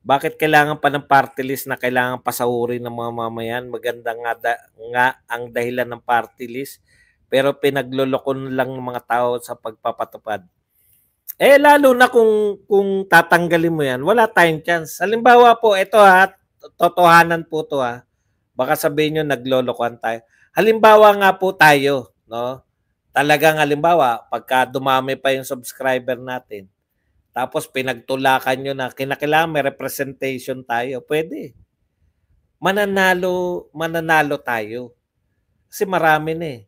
Bakit kailangan pa ng party list na kailangan pasahurin ng mga mamayan? Maganda nga ang dahilan ng party list, pero pinagloloko lang ng mga tao sa pagpapatupad. Eh lalo na kung tatanggalin mo 'yan, wala tayong chance. Halimbawa po, ito ha, totohanan po 'to ha. Baka sabihin niyo naglolokohan tayo. Halimbawa nga po tayo, no? Talagang halimbawa, pagka dumami pa yung subscriber natin, tapos pinagtulakan nyo na kinakailangan may representation tayo, pwede. Mananalo tayo. Kasi marami na eh.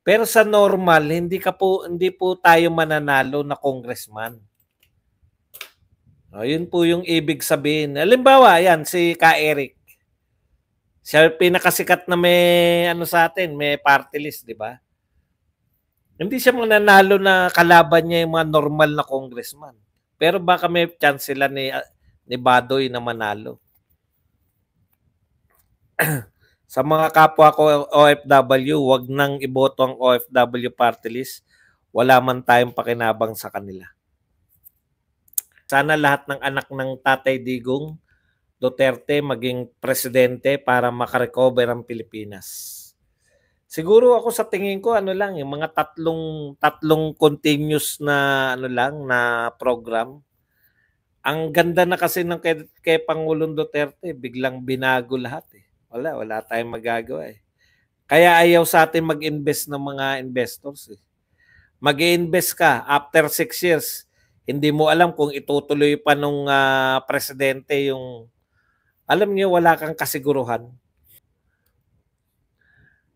Pero sa normal, hindi po tayo mananalo na congressman. O, yun po yung ibig sabihin. Halimbawa, yan, si Ka Eric. Siya pinakasikat na may ano sa atin, may party list, di ba? Hindi siya mananalo na kalaban niya yung mga normal na congressman. Pero baka may chance sila ni Badoy na manalo. Sa mga kapwa ko OFW, wag nang iboto ang OFW party list. Wala man tayong pakinabang sa kanila. Sana lahat ng anak ng Tatay Digong Duterte maging presidente para makarecover ang Pilipinas. Siguro ako sa tingin ko ano lang, yung mga tatlong continuous na ano lang na program. Ang ganda na kasi ng kay Pangulong Duterte, biglang binago lahat eh. Wala tayong magagawa eh. Kaya ayaw sa atin mag-invest ng mga investors eh. Mag-i-invest ka after 6 years, hindi mo alam kung itutuloy pa nung presidente yung, alam niyo, wala kang kasiguruhan.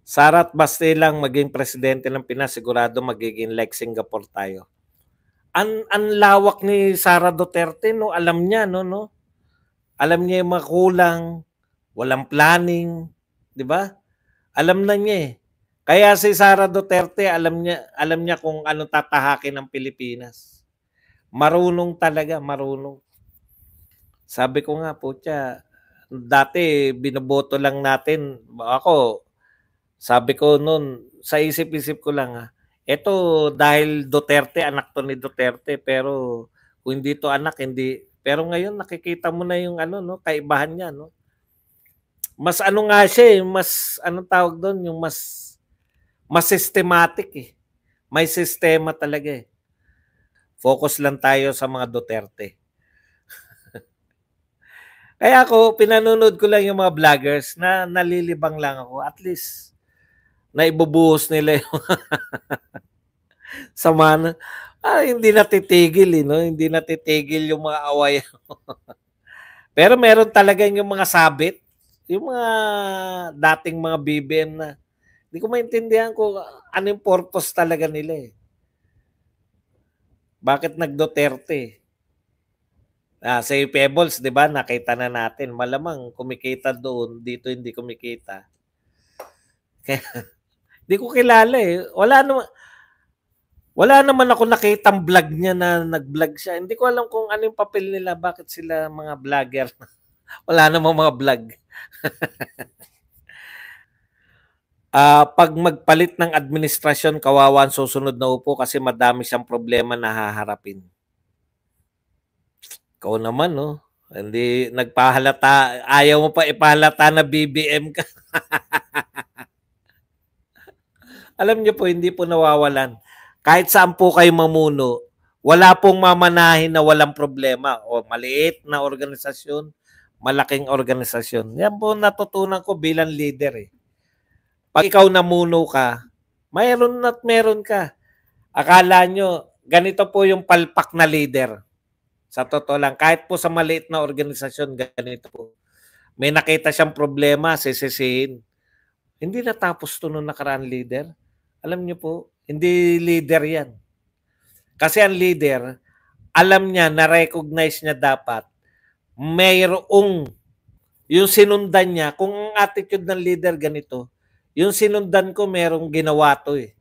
Sara't basta lang maging presidente ng Pinas, sigurado magiging like Singapore tayo. Ang lawak ni Sara Duterte, no? Alam niya, no? Alam niya yung mga kulang, walang planning, di ba? Alam na niya eh. Kaya si Sara Duterte, alam niya kung ano tatahakin ng Pilipinas. Marunong talaga, marunong. Sabi ko nga po dati binoboto lang natin. Ako, sabi ko noon, sa isip-isip ko lang eto dahil Duterte, anak to ni Duterte, pero kung hindi to anak, hindi. Pero ngayon nakikita mo na yung ano, no, kaibahan niya, no. Mas ano nga siya, mas anong tawag doon, yung mas systematic eh. May sistema talaga eh. Focus lang tayo sa mga Duterte. Kaya ako, pinanonood ko lang yung mga vloggers na nalilibang lang ako. At least, naibubuhos nila yung sama na. Hindi natitigil eh, no? Hindi natitigil yung mga away. Pero meron talaga yung mga sabit. Yung mga dating mga BBM na hindi ko maintindihan kung ano yung purpose talaga nila eh. Bakit nag-Duterte? Sa Pebbles, di ba, nakita na natin. Malamang kumikita doon, dito hindi kumikita. Kaya, di ko kilala eh. Wala naman ako nakitang vlog niya na nag-vlog siya. Hindi ko alam kung ano yung papel nila, bakit sila mga vlogger. Wala namang mga vlog. Pag magpalit ng administrasyon, kawawa ang susunod na upo kasi madami siyang problema na haharapin. Ikaw naman, no? Hindi nagpahalata, ayaw mo pa ipahalata na BBM ka. Alam niyo po, hindi po nawawalan. Kahit saan po kayo mamuno, wala pong mamanahin na walang problema. O maliit na organisasyon, malaking organisasyon. Yan po natutunan ko bilang leader eh. Pag ikaw namuno ka, mayroon at meron ka. Akala nyo, ganito po yung palpak na leader. Sa totoo lang, kahit po sa maliit na organisasyon, ganito po. May nakita siyang problema, sisisihin. Hindi natapos ito nung nakaraan leader. Alam niyo po, hindi leader yan. Kasi ang leader, alam niya, na-recognize niya dapat, mayroong yung sinundan niya, kung ang attitude ng leader ganito, yung sinundan ko merong ginawa to eh.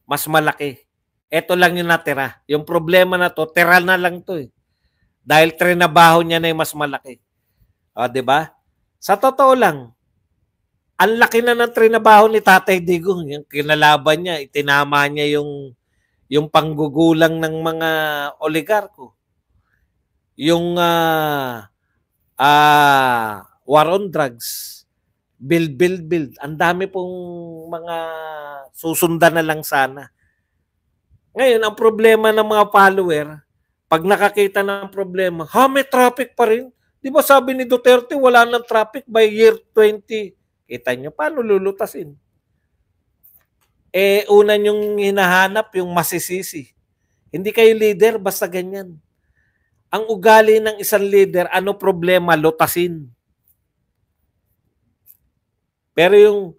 Mas malaki. Ito lang yung natira. Yung problema na to, tira na lang to eh. Dahil trinabaho niya na yung mas malaki. O, di ba? Sa totoo lang, ang laki na ng trinabaho ni Tatay Digong. Yung kinalaban niya, itinama niya yung panggugulang ng mga oligarko. Yung war on drugs, build, build, build. Ang dami pong mga susundan na lang sana. Ngayon, ang problema ng mga follower, pag nakakita ng problema, may traffic pa rin. Di ba sabi ni Duterte, wala nang traffic by year 20. Kita nyo, paano lulutasin? Una yung hinahanap, yung masisisi. Hindi kayo leader, basta ganyan. Ang ugali ng isang leader, ano problema, lutasin. Pero yung,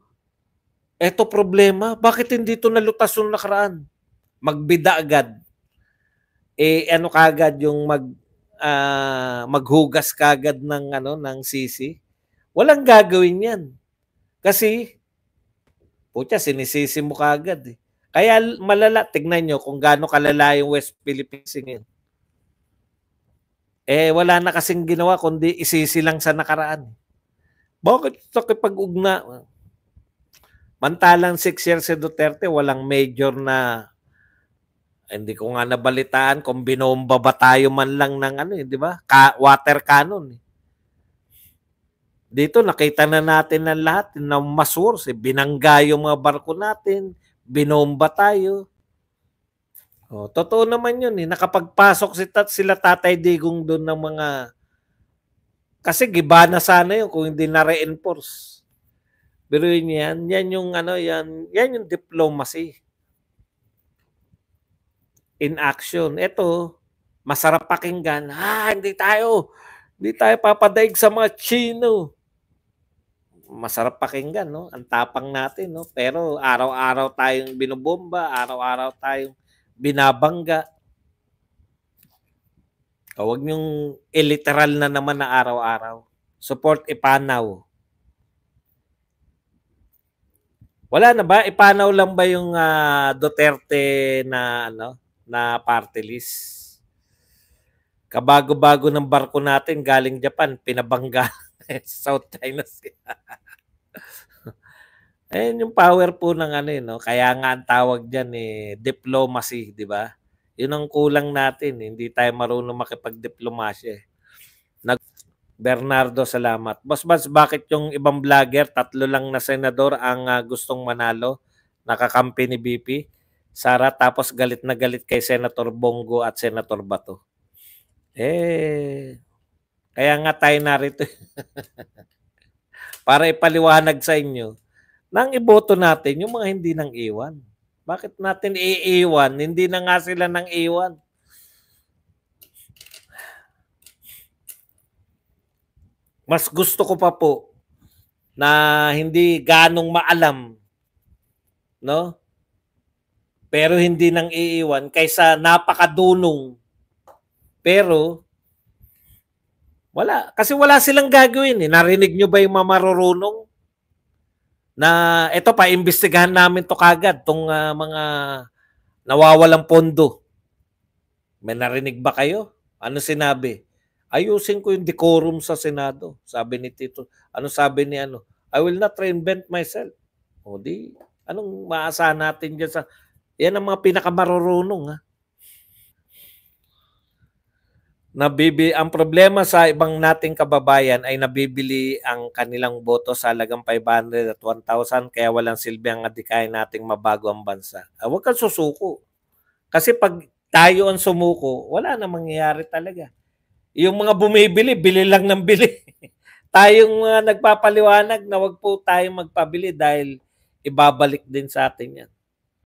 eto problema, bakit hindi ito nalutas yung nakaraan? Magbida agad. Ano kagad yung maghugas kagad ng sisi? Walang gagawin yan. Kasi, putya, sinisisi mo kagad eh. Kaya malala, tignan nyo kung gaano kalala yung West Philippines ngayon. Wala na kasing ginawa kundi isisi lang sa nakaraan. Bakit sa kipag-ugna? Mantalang 6 years si Duterte, walang major na hindi ko nga nabalitaan kung binomba ba tayo man lang ng di ba? Water cannon. Dito nakita na natin ng lahat na mas worse. Binangga yung mga barko natin, binomba tayo. Totoo naman yun. Nakapagpasok sila Tatay Digong doon ng mga... Kasi giba na sana yun kung hindi na-reinforce. Pero yan yung yan yung diplomacy in action. Ito, masarap pakinggan. Hindi tayo papadaig sa mga Chino. Masarap pakinggan, no? Ang tapang natin, no? Pero araw-araw tayong binobomba, araw-araw tayong binabangga. Huwag niyong iliteral na naman na araw-araw. Support ipanaw. Wala na ba? Ipanaw lang ba yung Duterte na party list? Kabago-bago ng barko natin galing Japan, pinabangga South China Sea. Yung power po ng no? Kaya nga ang tawag diyan diplomacy, di ba? Yun ang kulang natin, hindi tayo marunong makipagdiplomasya. Bernardo, salamat. Boss, bakit yung ibang vlogger, 3 lang na senador ang gustong manalo, nakakampi ni BP? Sara, tapos galit na galit kay Senator Bongo at Senator Bato. Kaya nga tayo narito. Para ipaliwanag sa inyo, nang iboto natin yung mga hindi nang iwan. Bakit natin iiwan? Hindi na nga sila nang iwan. Mas gusto ko pa po na hindi ganong maalam, no? Pero hindi nang iiwan kaysa napakadunong. Pero wala, kasi wala silang gagawin eh. Narinig nyo ba yung mamarurunong? Na ito pa, imbestigahan namin to kagad, tong mga nawawalang pondo. May narinig ba kayo? Ano sinabi? Ayusin ko yung decorum sa Senado. Sabi ni Tito. Ano sabi ni I will not reinvent myself. O di, anong maasahan natin dyan sa... Yan ang mga pinakamarurunong, ha? Ang problema sa ibang nating kababayan ay nabibili ang kanilang boto sa halagang 500 at 1,000 kaya walang silbi ang adikain nating mabago ang bansa. Huwag kang susuko. Kasi pag tayo ang sumuko, wala na mangyayari talaga. Yung mga bumibili, bili lang ng bili. Tayong nagpapaliwanag na wag po tayong magpabili dahil ibabalik din sa atin yan.